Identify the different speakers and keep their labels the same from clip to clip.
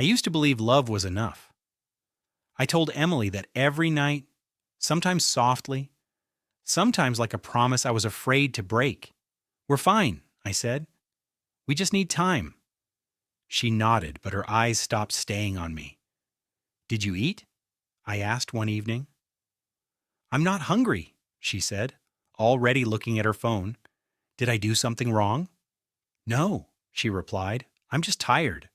Speaker 1: I used to believe love was enough. I told Emily that every night, sometimes softly, sometimes like a promise I was afraid to break. "We're fine," I said. "We just need time." She nodded, but her eyes stopped staying on me. "Did you eat?" I asked one evening. "I'm not hungry," she said, already looking at her phone. "Did I do something wrong?" "No," she replied. "I'm just tired."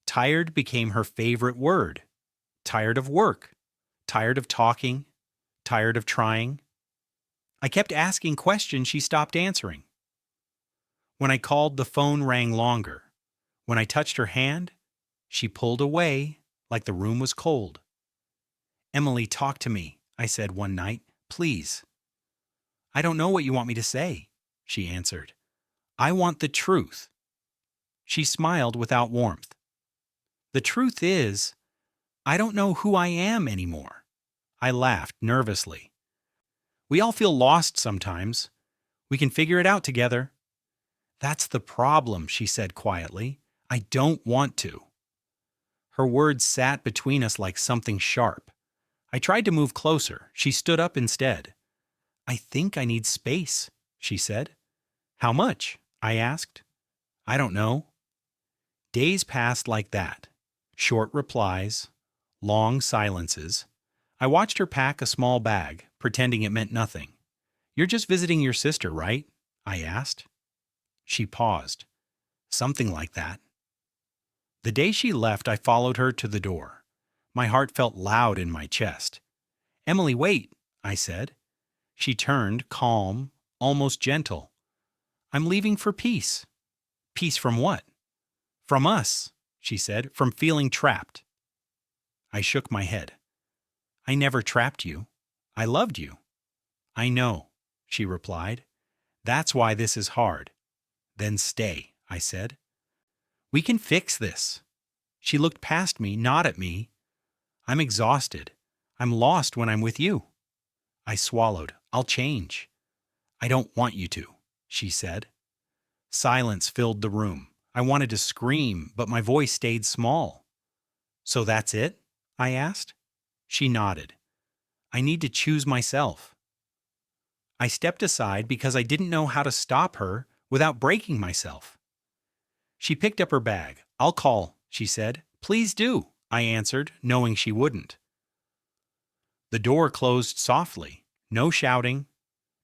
Speaker 1: Tired became her favorite word. Tired of work. Tired of talking. Tired of trying. I kept asking questions she stopped answering. When I called, the phone rang longer. When I touched her hand, she pulled away like the room was cold. "Emily, talk to me," I said one night. "Please." "I don't know what you want me to say," she answered. "I want the truth." She smiled without warmth. "The truth is, I don't know who I am anymore." I laughed nervously. "We all feel lost sometimes. We can figure it out together." "That's the problem," she said quietly. "I don't want to." Her words sat between us like something sharp. I tried to move closer. She stood up instead. "I think I need space," she said. "How much?" I asked. "I don't know." Days passed like that. Short replies, long silences. I watched her pack a small bag, pretending it meant nothing. "You're just visiting your sister, right?" I asked. She paused. "Something like that." The day she left, I followed her to the door. My heart felt loud in my chest. "Emily, wait," I said. She turned, calm, almost gentle. "I'm leaving for peace." "Peace from what?" "From us," she said, "from feeling trapped." I shook my head. "I never trapped you. I loved you." "I know," she replied. "That's why this is hard." "Then stay," I said. "We can fix this." She looked past me, not at me. "I'm exhausted. I'm lost when I'm with you." I swallowed. "I'll change." "I don't want you to," she said. Silence filled the room. I wanted to scream, but my voice stayed small. "So that's it?" I asked. She nodded. "I need to choose myself." I stepped aside because I didn't know how to stop her without breaking myself. She picked up her bag. "I'll call," she said. "Please do," I answered, knowing she wouldn't. The door closed softly. No shouting,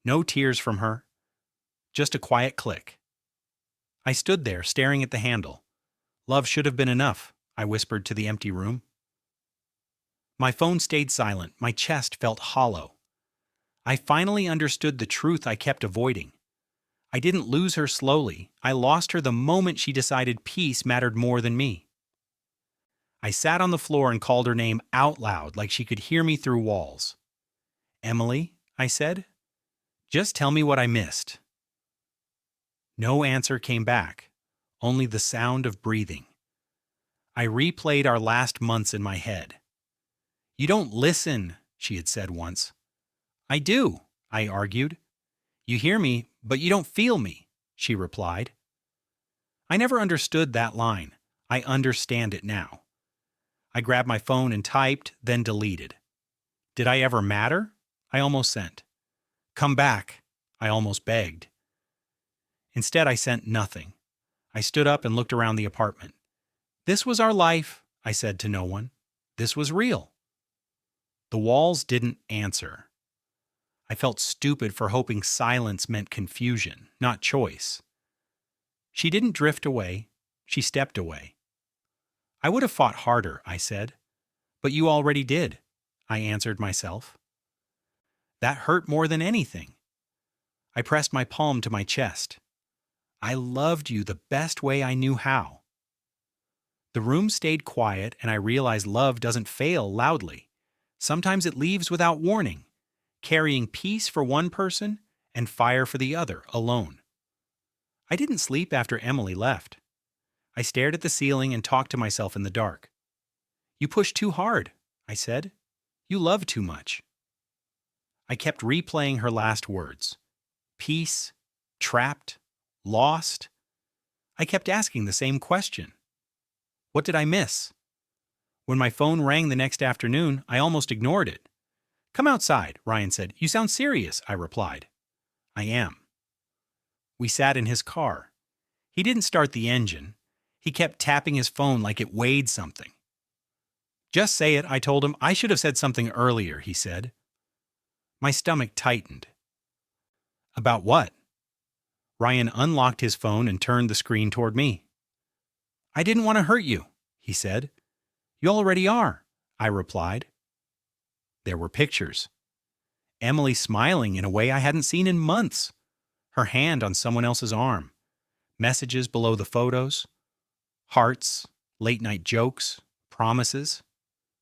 Speaker 1: no tears from her, just a quiet click. I stood there, staring at the handle. "Love should have been enough," I whispered to the empty room. My phone stayed silent. My chest felt hollow. I finally understood the truth I kept avoiding. I didn't lose her slowly. I lost her the moment she decided peace mattered more than me. I sat on the floor and called her name out loud like she could hear me through walls. "Emily," I said, "just tell me what I missed." No answer came back, only the sound of breathing. I replayed our last months in my head. "You don't listen," she had said once. "I do," I argued. "You hear me, but you don't feel me," she replied. I never understood that line. I understand it now. I grabbed my phone and typed, then deleted. Did I ever matter? I almost sent. "Come back," I almost begged. Instead, I sent nothing. I stood up and looked around the apartment. This was our life, I said to no one. This was real. The walls didn't answer. I felt stupid for hoping silence meant confusion, not choice. She didn't drift away. She stepped away. "I would have fought harder," I said. "But you already did," I answered myself. That hurt more than anything. I pressed my palm to my chest. I loved you the best way I knew how. The room stayed quiet, and I realized love doesn't fail loudly. Sometimes it leaves without warning, carrying peace for one person and fire for the other alone. I didn't sleep after Emily left. I stared at the ceiling and talked to myself in the dark. "You push too hard," I said. "You love too much." I kept replaying her last words. Peace, trapped, lost. I kept asking the same question. What did I miss? When my phone rang the next afternoon, I almost ignored it. Come outside, Ryan said. You sound serious, I replied. I am. We sat in his car. He didn't start the engine. He kept tapping his phone like it weighed something. Just say it, I told him. I should have said something earlier, he said. My stomach tightened. About what? Ryan unlocked his phone and turned the screen toward me. I didn't want to hurt you, he said. You already are, I replied. There were pictures. Emily smiling in a way I hadn't seen in months. Her hand on someone else's arm. Messages below the photos. Hearts, late-night jokes, promises.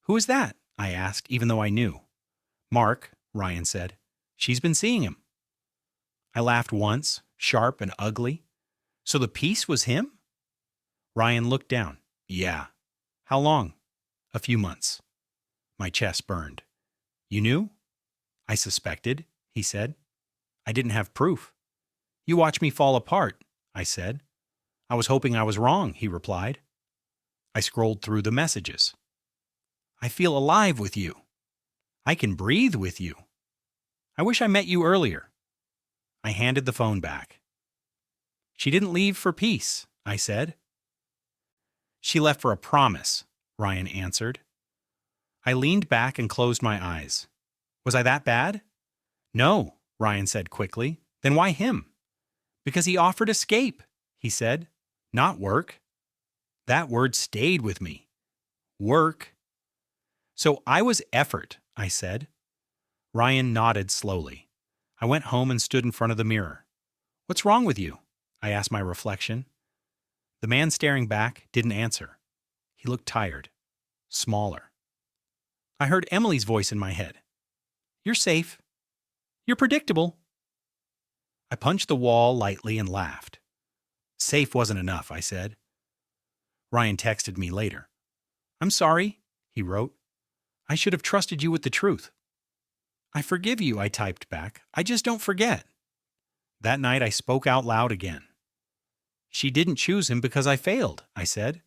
Speaker 1: Who is that? I asked, even though I knew. Mark, Ryan said. She's been seeing him. I laughed once, sharp and ugly. So the piece was him? Ryan looked down. Yeah. How long? A few months. My chest burned. You knew? I suspected, he said. I didn't have proof. You watched me fall apart, I said. I was hoping I was wrong, he replied. I scrolled through the messages. I feel alive with you. I can breathe with you. I wish I met you earlier. I handed the phone back. She didn't leave for peace, I said. She left for a promise, Ryan answered. I leaned back and closed my eyes. Was I that bad? No, Ryan said quickly. Then why him? Because he offered escape, he said. Not work. That word stayed with me. Work. So I was effort, I said. Ryan nodded slowly. I went home and stood in front of the mirror. What's wrong with you? I asked my reflection. The man staring back didn't answer. He looked tired, smaller. I heard Emily's voice in my head. You're safe. You're predictable. I punched the wall lightly and laughed. Safe wasn't enough, I said. Ryan texted me later. I'm sorry, he wrote. I should have trusted you with the truth. I forgive you, I typed back. I just don't forget. That night I spoke out loud again. She didn't choose him because I failed, I said.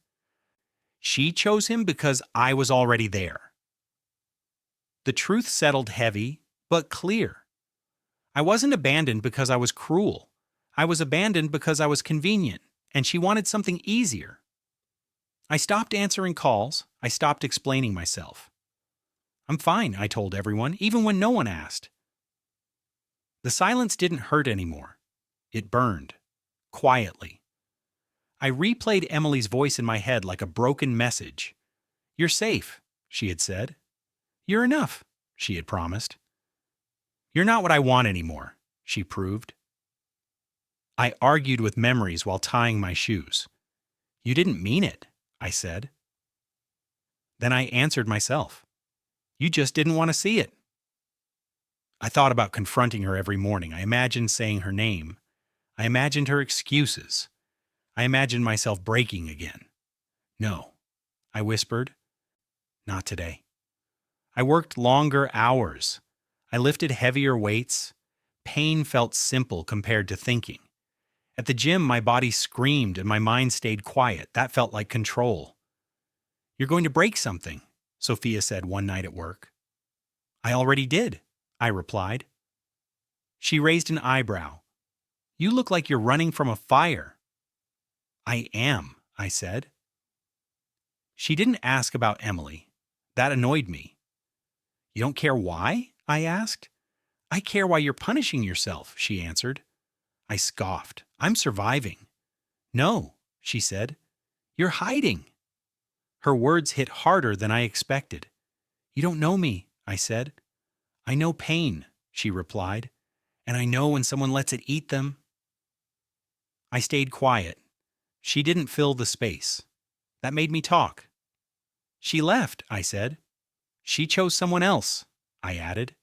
Speaker 1: She chose him because I was already there. The truth settled heavy, but clear. I wasn't abandoned because I was cruel. I was abandoned because I was convenient, and she wanted something easier. I stopped answering calls. I stopped explaining myself. I'm fine, I told everyone, even when no one asked. The silence didn't hurt anymore. It burned, quietly. I replayed Emily's voice in my head like a broken message. You're safe, she had said. You're enough, she had promised. You're not what I want anymore, she proved. I argued with memories while tying my shoes. You didn't mean it, I said. Then I answered myself. You just didn't want to see it. I thought about confronting her every morning. I imagined saying her name. I imagined her excuses. I imagined myself breaking again. No, I whispered. Not today. I worked longer hours. I lifted heavier weights. Pain felt simple compared to thinking. At the gym, my body screamed and my mind stayed quiet. That felt like control. You're going to break something, Sophia said one night at work. I already did, I replied. She raised an eyebrow. You look like you're running from a fire. I am, I said. She didn't ask about Emily. That annoyed me. You don't care why? I asked. I care why you're punishing yourself, she answered. I scoffed. I'm surviving. No, she said. You're hiding. Her words hit harder than I expected. You don't know me, I said. I know pain, she replied, and I know when someone lets it eat them. I stayed quiet. She didn't fill the space. That made me talk. She left, I said. She chose someone else, I added.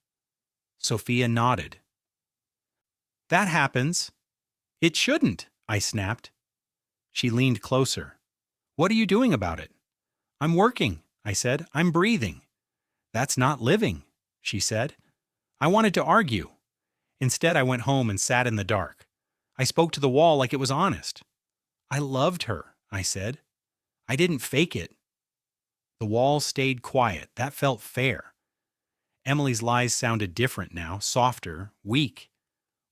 Speaker 1: Sophia nodded. That happens. It shouldn't, I snapped. She leaned closer. What are you doing about it? I'm working, I said. I'm breathing. That's not living, she said. I wanted to argue. Instead, I went home and sat in the dark. I spoke to the wall like it was honest. I loved her, I said. I didn't fake it. The walls stayed quiet. That felt fair. Emily's lies sounded different now, softer, weak.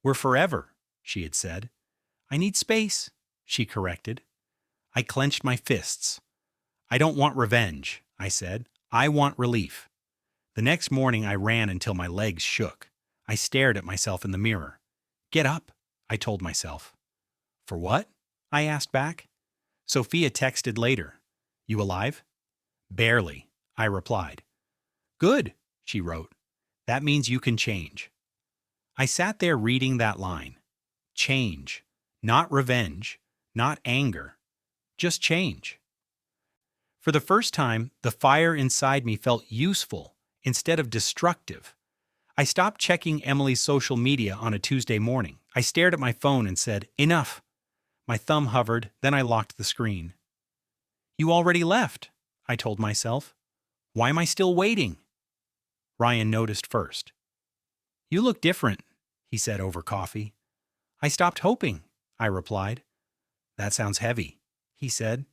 Speaker 1: We're forever, she had said. I need space, she corrected. I clenched my fists. I don't want revenge, I said. I want relief. The next morning I ran until my legs shook. I stared at myself in the mirror. Get up, I told myself. For what? I asked back. Sophia texted later. You alive? Barely, I replied. Good, she wrote. That means you can change. I sat there reading that line. Change. Not revenge. Not anger. Just change. For the first time, the fire inside me felt useful instead of destructive. I stopped checking Emily's social media on a Tuesday morning. I stared at my phone and said, enough. My thumb hovered, then I locked the screen. You already left, I told myself. Why am I still waiting? Ryan noticed first. You look different, he said over coffee. I stopped hoping, I replied. That sounds heavy, he said.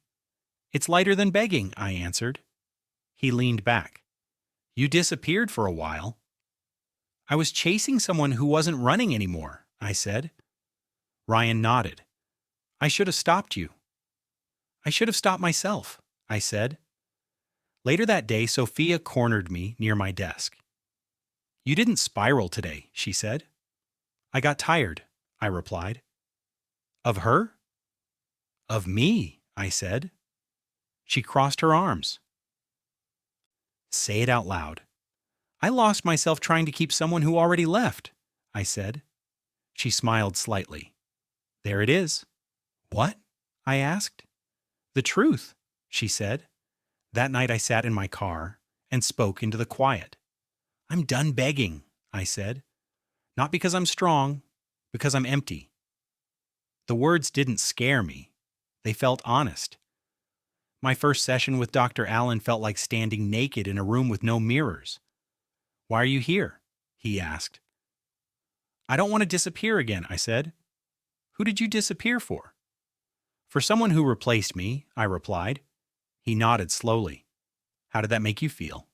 Speaker 1: It's lighter than begging, I answered. He leaned back. You disappeared for a while. I was chasing someone who wasn't running anymore, I said. Ryan nodded. I should have stopped you. I should have stopped myself, I said. Later that day, Sophia cornered me near my desk. You didn't spiral today, she said. I got tired, I replied. Of her? Of me, I said. She crossed her arms. Say it out loud. I lost myself trying to keep someone who already left, I said. She smiled slightly. There it is. What? I asked. The truth, she said. That night I sat in my car and spoke into the quiet. I'm done begging, I said. Not because I'm strong, because I'm empty. The words didn't scare me. They felt honest. My first session with Dr. Allen felt like standing naked in a room with no mirrors. Why are you here? He asked. I don't want to disappear again, I said. Who did you disappear for? For someone who replaced me, I replied. He nodded slowly. How did that make you feel?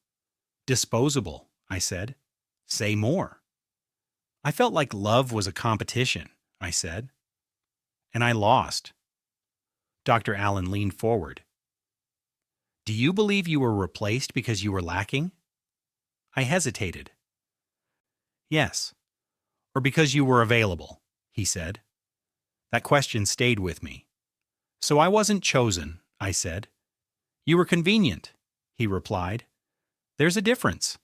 Speaker 1: Disposable, I said. Say more. I felt like love was a competition, I said. And I lost. Dr. Allen leaned forward. Do you believe you were replaced because you were lacking? I hesitated. Yes. Or because you were available, he said. That question stayed with me. So I wasn't chosen, I said. You were convenient, he replied. There's a difference.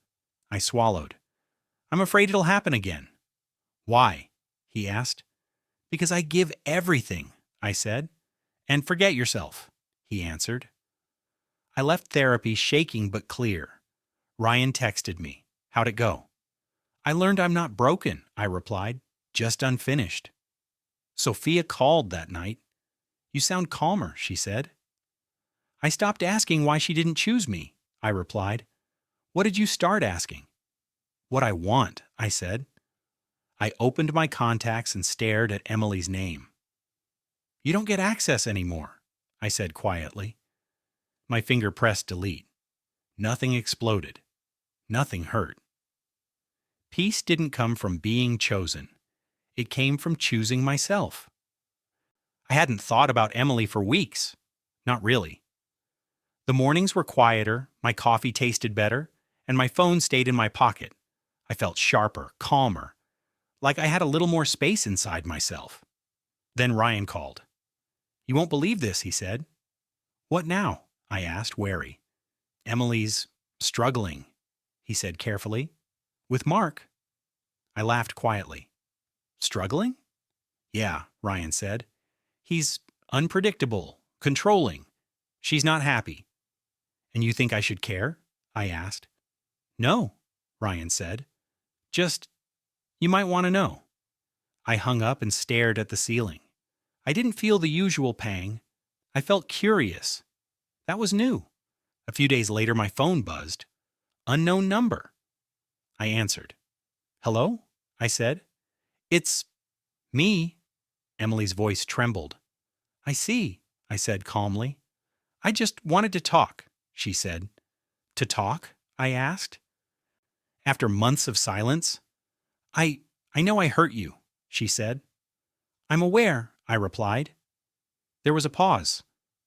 Speaker 1: I swallowed. I'm afraid it'll happen again. Why? He asked. Because I give everything, I said. And forget yourself, he answered. I left therapy shaking but clear. Ryan texted me. How'd it go? I learned I'm not broken, I replied. Just unfinished. Sophia called that night. You sound calmer, she said. I stopped asking why she didn't choose me, I replied. What did you start asking? What I want, I said. I opened my contacts and stared at Emily's name. You don't get access anymore, I said quietly. My finger pressed delete. Nothing exploded. Nothing hurt. Peace didn't come from being chosen. It came from choosing myself. I hadn't thought about Emily for weeks. Not really. The mornings were quieter, my coffee tasted better, and my phone stayed in my pocket. I felt sharper, calmer, like I had a little more space inside myself. Then Ryan called. You won't believe this, he said. What now? I asked, wary. Emily's struggling, he said carefully. With Mark. I laughed quietly. Struggling? Yeah, Ryan said. He's unpredictable, controlling. She's not happy. And you think I should care? I asked. No, Ryan said. Just, you might want to know. I hung up and stared at the ceiling. I didn't feel the usual pang. I felt curious. That was new. A few days later, my phone buzzed. Unknown number. I answered. Hello? I said. It's me. Emily's voice trembled. I see, I said calmly. I just wanted to talk, she said. To talk? I asked. After months of silence, I know I hurt you, she said. I'm aware, I replied. There was a pause.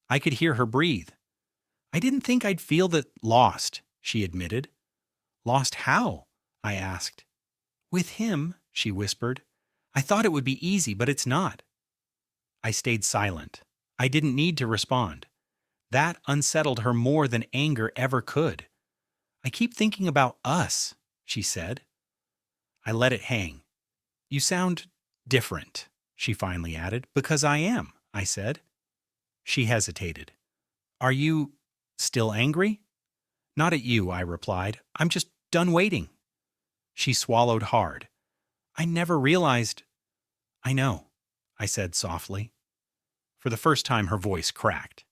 Speaker 1: I could hear her breathe. I didn't think I'd feel that lost, she admitted. Lost how? I asked. With him, she whispered. I thought it would be easy, but it's not. I stayed silent. I didn't need to respond. That unsettled her more than anger ever could. I keep thinking about us, she said. I let it hang. You sound different, she finally added. Because I am, I said. She hesitated. Are you still angry? Not at you, I replied. I'm just done waiting. She swallowed hard. I never realized. I know, I said softly. For the first time, her voice cracked.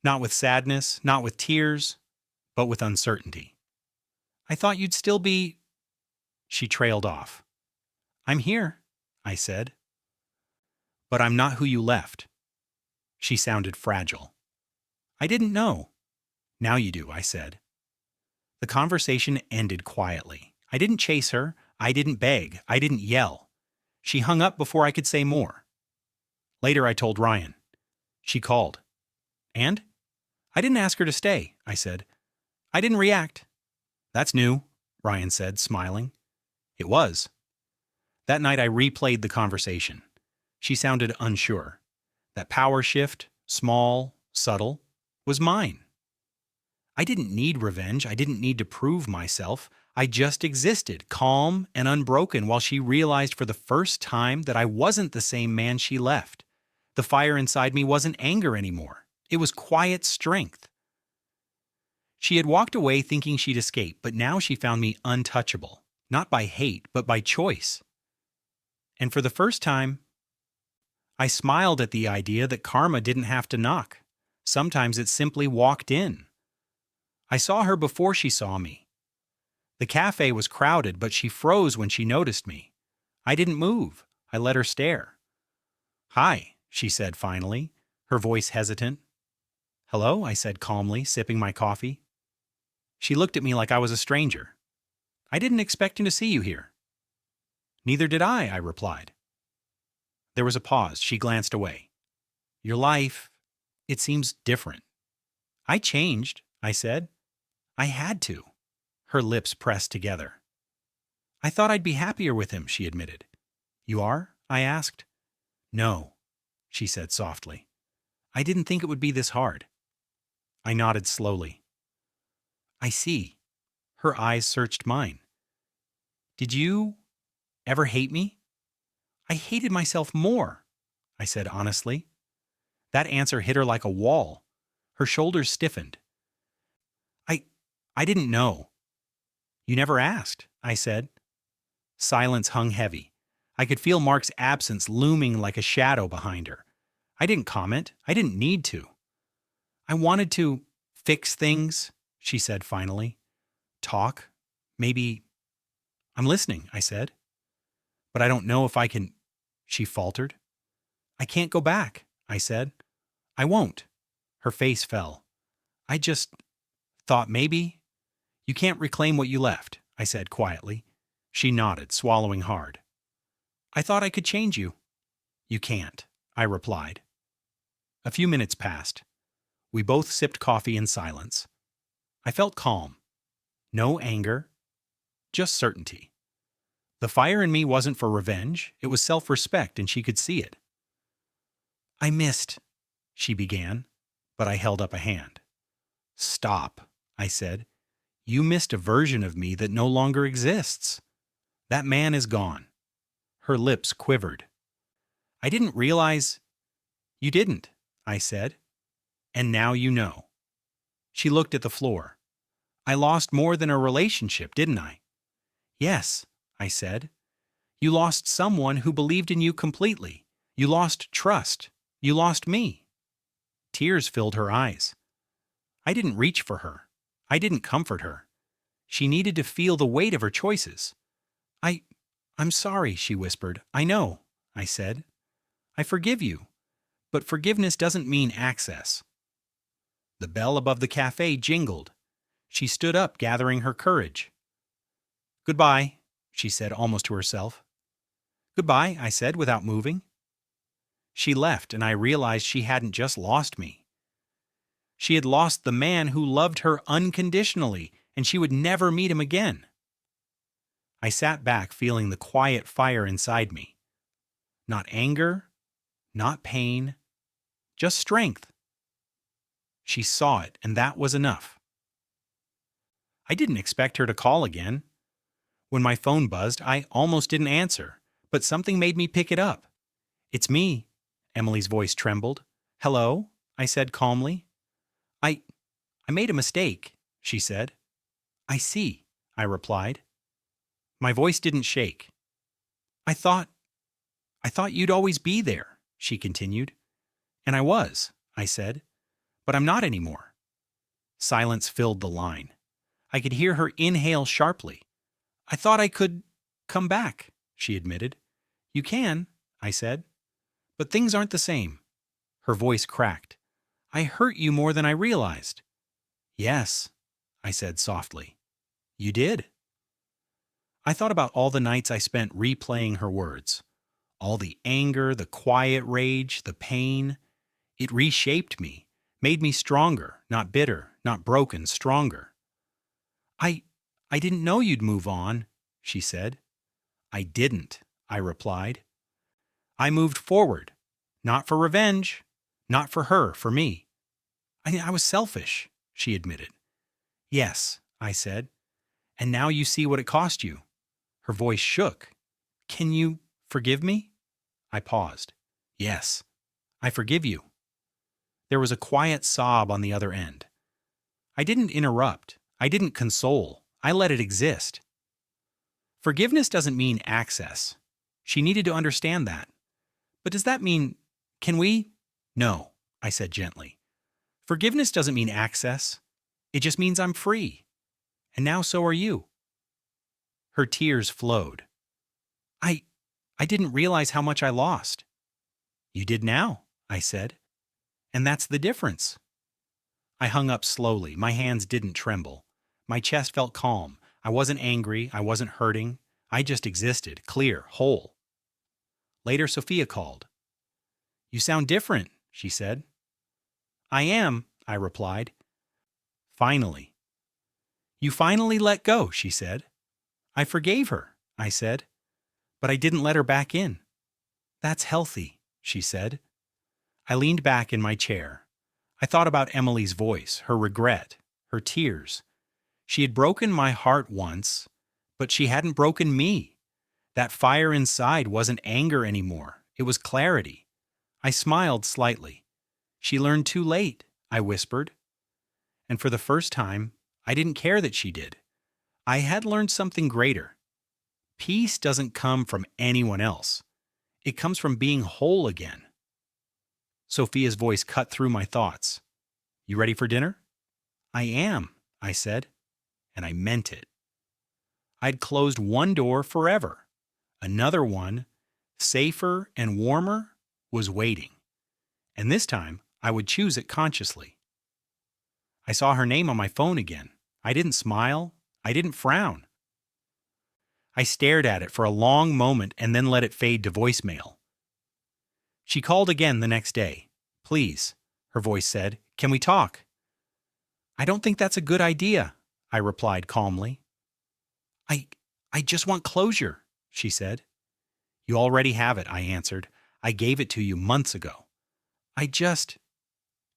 Speaker 1: Not with sadness, not with tears, but with uncertainty. I thought you'd still be. She trailed off. I'm here, I said. But I'm not who you left. She sounded fragile. I didn't know. Now you do, I said. The conversation ended quietly. I didn't chase her. I didn't beg. I didn't yell. She hung up before I could say more. Later, I told Ryan. She called. And? I didn't ask her to stay, I said. I didn't react. That's new, Ryan said, smiling. It was. That night, I replayed the conversation. She sounded unsure. That power shift, small, subtle, was mine. I didn't need revenge. I didn't need to prove myself. I just existed, calm and unbroken, while she realized for the first time that I wasn't the same man she left. The fire inside me wasn't anger anymore. It was quiet strength. She had walked away thinking she'd escape, but now she found me untouchable, not by hate, but by choice. And for the first time, I smiled at the idea that karma didn't have to knock. Sometimes it simply walked in. I saw her before she saw me. The cafe was crowded, but she froze when she noticed me. I didn't move. I let her stare. Hi, she said finally, her voice hesitant. Hello, I said calmly, sipping my coffee. She looked at me like I was a stranger. I didn't expect to see you here. Neither did I replied. There was a pause. She glanced away. Your life, it seems different. I changed, I said. I had to. Her lips pressed together. I thought I'd be happier with him, she admitted. You are? I asked. No, she said softly. I didn't think it would be this hard. I nodded slowly. I see. Her eyes searched mine. Did you ever hate me? I hated myself more, I said honestly. That answer hit her like a wall. Her shoulders stiffened. I didn't know. You never asked, I said. Silence hung heavy. I could feel Mark's absence looming like a shadow behind her. I didn't comment. I didn't need to. I wanted to fix things, she said finally. Talk. Maybe. I'm listening, I said. But I don't know if I can. She faltered. I can't go back, I said. I won't. Her face fell. I just thought maybe. You can't reclaim what you left, I said quietly. She nodded, swallowing hard. I thought I could change you. You can't, I replied. A few minutes passed. We both sipped coffee in silence. I felt calm. No anger, just certainty. The fire in me wasn't for revenge, it was self-respect, and she could see it. I missed, she began, but I held up a hand. Stop, I said. You missed a version of me that no longer exists. That man is gone. Her lips quivered. I didn't realize. You didn't, I said. And now you know. She looked at the floor. I lost more than a relationship, didn't I? Yes, I said. You lost someone who believed in you completely. You lost trust. You lost me. Tears filled her eyes. I didn't reach for her. I didn't comfort her. She needed to feel the weight of her choices. I'm sorry, she whispered. I know, I said. I forgive you. But forgiveness doesn't mean access. The bell above the cafe jingled. She stood up, gathering her courage. "Goodbye," she said almost to herself. "Goodbye," I said without moving. She left, and I realized she hadn't just lost me. She had lost the man who loved her unconditionally, and she would never meet him again. I sat back, feeling the quiet fire inside me. Not anger, not pain, just strength. She saw it, and that was enough. I didn't expect her to call again. When my phone buzzed, I almost didn't answer, but something made me pick it up. "It's me," Emily's voice trembled. "Hello," I said calmly. I made a mistake," she said. "I see," I replied. My voice didn't shake. I thought you'd always be there," she continued. "And I was," I said. "But I'm not anymore." Silence filled the line. I could hear her inhale sharply. "I thought I could come back," she admitted. "You can," I said. "But things aren't the same." Her voice cracked. "I hurt you more than I realized." "Yes," I said softly. "You did." I thought about all the nights I spent replaying her words. All the anger, the quiet rage, the pain. It reshaped me, made me stronger, not bitter, not broken, stronger. I didn't know you'd move on," she said. "I didn't," I replied. "I moved forward. Not for revenge. Not for her, for me. I was selfish," she admitted. "Yes," I said. "And now you see what it cost you." Her voice shook. "Can you forgive me?" I paused. "Yes, I forgive you." There was a quiet sob on the other end. I didn't interrupt. I didn't console. I let it exist. Forgiveness doesn't mean access. She needed to understand that. But does that mean, can we? No, I said gently. Forgiveness doesn't mean access. It just means I'm free. And now so are you. Her tears flowed. I didn't realize how much I lost. You did now, I said. And that's the difference. I hung up slowly. My hands didn't tremble. My chest felt calm. I wasn't angry. I wasn't hurting. I just existed, clear, whole. Later, Sophia called. You sound different, she said. I am, I replied. Finally. You finally let go, she said. I forgave her, I said. But I didn't let her back in. That's healthy, she said. I leaned back in my chair. I thought about Emily's voice, her regret, her tears. She had broken my heart once, but she hadn't broken me. That fire inside wasn't anger anymore. It was clarity. I smiled slightly. She learned too late, I whispered. And for the first time, I didn't care that she did. I had learned something greater. Peace doesn't come from anyone else. It comes from being whole again. Sophia's voice cut through my thoughts. You ready for dinner? I am, I said, and I meant it. I'd closed one door forever. Another one, safer and warmer, was waiting. And this time, I would choose it consciously. I saw her name on my phone again. I didn't smile. I didn't frown. I stared at it for a long moment and then let it fade to voicemail. She called again the next day. Please, her voice said, can we talk? I don't think that's a good idea, I replied calmly. I just want closure, she said. You already have it, I answered. I gave it to you months ago.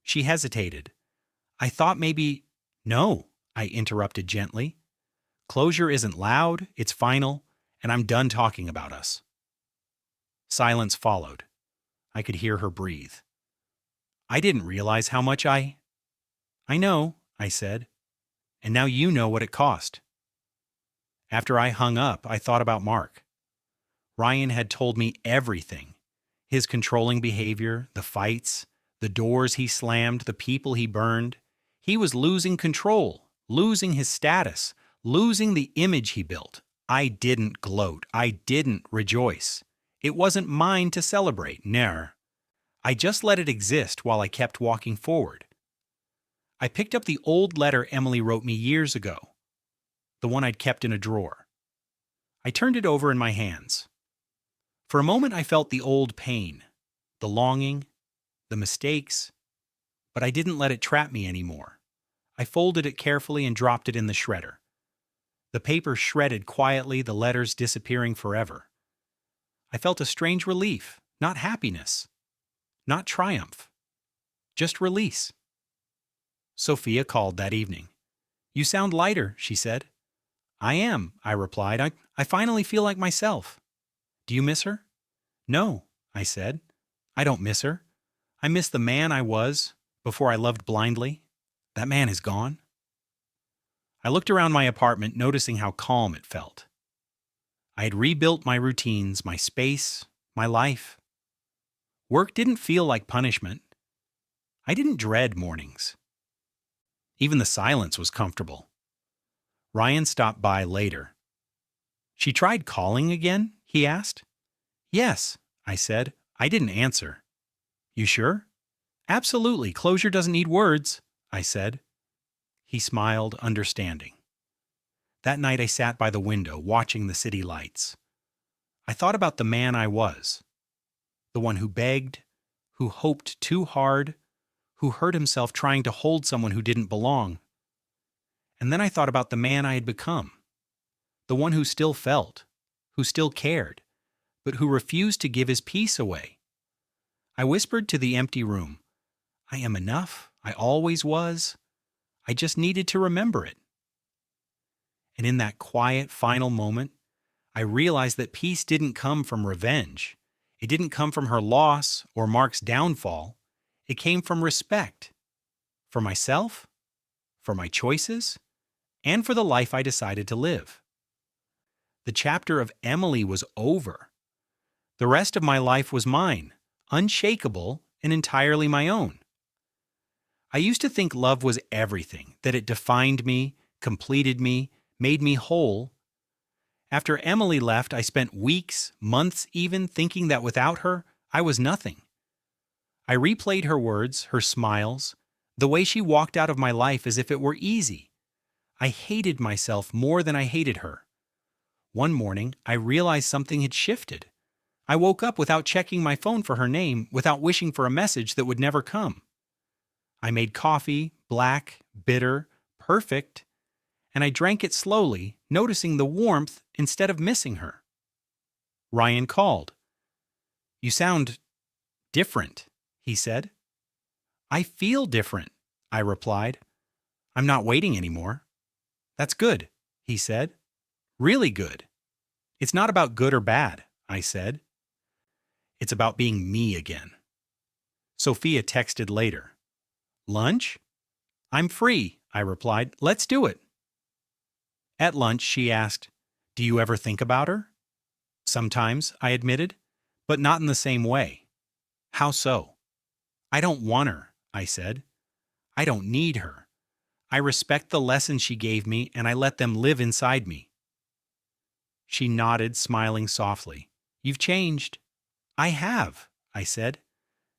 Speaker 1: She hesitated. I thought maybe, no, I interrupted gently. Closure isn't loud, it's final, and I'm done talking about us. Silence followed. I could hear her breathe. I didn't realize how much I know, I said, and now you know what it cost. After I hung up, I thought about Mark. Ryan had told me everything. His controlling behavior, the fights, the doors he slammed, the people he burned. He was losing control, losing his status, losing the image he built. I didn't gloat. I didn't rejoice. It wasn't mine to celebrate, ne'er. I just let it exist while I kept walking forward. I picked up the old letter Emily wrote me years ago, the one I'd kept in a drawer. I turned it over in my hands. For a moment I felt the old pain, the longing, the mistakes, but I didn't let it trap me anymore. I folded it carefully and dropped it in the shredder. The paper shredded quietly, the letters disappearing forever. I felt a strange relief, not happiness, not triumph, just release. Sophia called that evening. "You sound lighter," she said. "I am," I replied. I finally feel like myself." "Do you miss her?" "No," I said. "I don't miss her. I miss the man I was before I loved blindly. That man is gone." I looked around my apartment, noticing how calm it felt. I had rebuilt my routines, my space, my life. Work didn't feel like punishment. I didn't dread mornings. Even the silence was comfortable. Ryan stopped by later. "She tried calling again?" he asked. "Yes," I said. I didn't answer. "You sure?" "Absolutely. Closure doesn't need words," I said. He smiled, understanding. That night I sat by the window, watching the city lights. I thought about the man I was. The one who begged, who hoped too hard, who hurt himself trying to hold someone who didn't belong. And then I thought about the man I had become. The one who still felt, who still cared, but who refused to give his peace away. I whispered to the empty room, "I am enough. I always was. I just needed to remember it." And in that quiet, final moment, I realized that peace didn't come from revenge. It didn't come from her loss or Mark's downfall. It came from respect. For myself, for my choices, and for the life I decided to live. The chapter of Emily was over. The rest of my life was mine, unshakable and entirely my own. I used to think love was everything, that it defined me, completed me, made me whole. After Emily left, I spent weeks, months even, thinking that without her, I was nothing. I replayed her words, her smiles, the way she walked out of my life as if it were easy. I hated myself more than I hated her. One morning, I realized something had shifted. I woke up without checking my phone for her name, without wishing for a message that would never come. I made coffee, black, bitter, perfect, and I drank it slowly, noticing the warmth instead of missing her. Ryan called. "You sound different," he said. "I feel different," I replied. "I'm not waiting anymore." "That's good," he said. "Really good." "It's not about good or bad," I said. "It's about being me again." Sophia texted later. "Lunch?" "I'm free," I replied. "Let's do it." At lunch, she asked, "Do you ever think about her?" "Sometimes," I admitted, "but not in the same way." "How so?" "I don't want her," I said. "I don't need her. I respect the lessons she gave me, and I let them live inside me." She nodded, smiling softly. "You've changed." "I have," I said.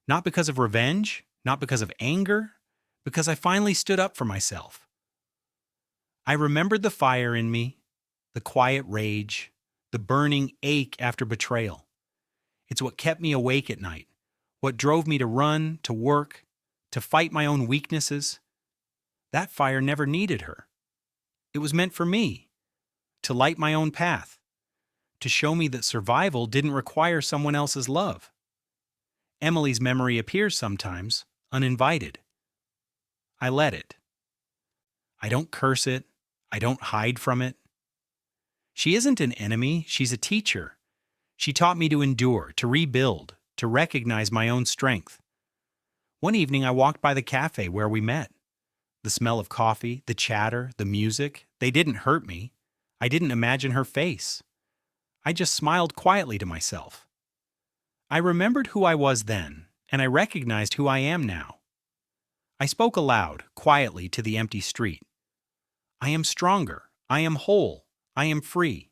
Speaker 1: "Not because of revenge, not because of anger, because I finally stood up for myself." I remembered the fire in me, the quiet rage, the burning ache after betrayal. It's what kept me awake at night, what drove me to run, to work, to fight my own weaknesses. That fire never needed her. It was meant for me, to light my own path, to show me that survival didn't require someone else's love. Emily's memory appears sometimes, uninvited. I let it. I don't curse it. I don't hide from it. She isn't an enemy, she's a teacher. She taught me to endure, to rebuild, to recognize my own strength. One evening I walked by the cafe where we met. The smell of coffee, the chatter, the music, they didn't hurt me. I didn't imagine her face. I just smiled quietly to myself. I remembered who I was then, and I recognized who I am now. I spoke aloud, quietly, to the empty street. I am stronger. I am whole. I am free.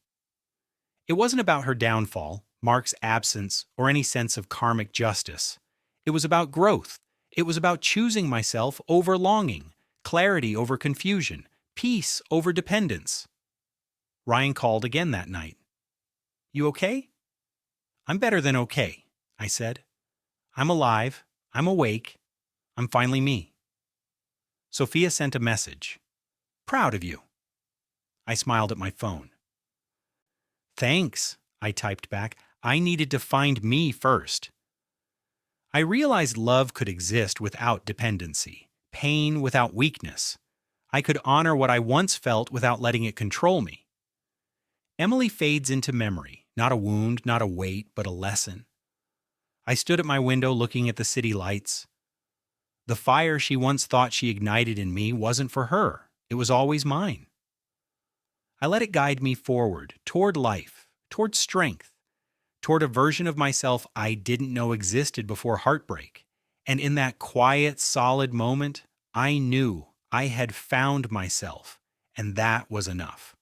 Speaker 1: It wasn't about her downfall, Mark's absence, or any sense of karmic justice. It was about growth. It was about choosing myself over longing, clarity over confusion, peace over dependence. Ryan called again that night. You okay? I'm better than okay, I said. I'm alive. I'm awake. I'm finally me. Sophia sent a message. Proud of you. I smiled at my phone. Thanks, I typed back. I needed to find me first. I realized love could exist without dependency, pain without weakness. I could honor what I once felt without letting it control me. Emily fades into memory, not a wound, not a weight, but a lesson. I stood at my window looking at the city lights. The fire she once thought she ignited in me wasn't for her. It was always mine. I let it guide me forward, toward life, toward strength, toward a version of myself I didn't know existed before heartbreak. And in that quiet, solid moment, I knew I had found myself, and that was enough.